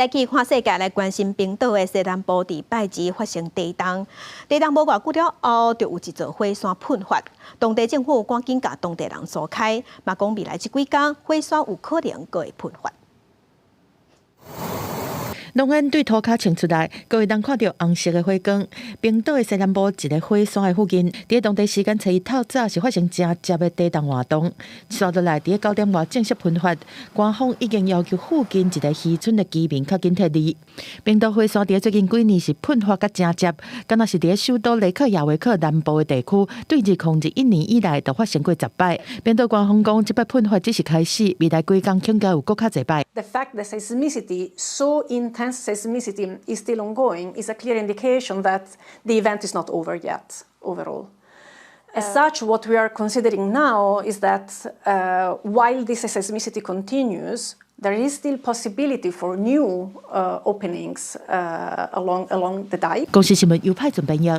早起看世界来关心冰岛的西南部伫拜二发生地动，地动无偌久了后，就有一座火山喷发，当地政府赶紧甲当地人疏开，嘛讲未来这几天火山有可能阁会喷发。浓烟对涂骹冲出来，各位当看到红色的火光。冰岛的西南部一个火山的附近，伫当地时间初一透早是发生真接的地动活动。接落来伫9点外正式喷发，官方已经要求附近一个渔村的居民较紧撤离。冰岛火山伫最近几年是喷发甲真接，敢若是伫首都雷克雅维克南部的地区，对2021年以来就发生过10摆。冰岛官方讲，这摆喷发只是开始，未来几天恐惊有更较侪摆。The fact that seismicity, so intense seismicity, is still ongoing is a clear indication that the event is not over yet overall. As such, what we are considering now is that while this seismicity continues, there is still possibility for new openings along the dike. 公视新闻由派准编译。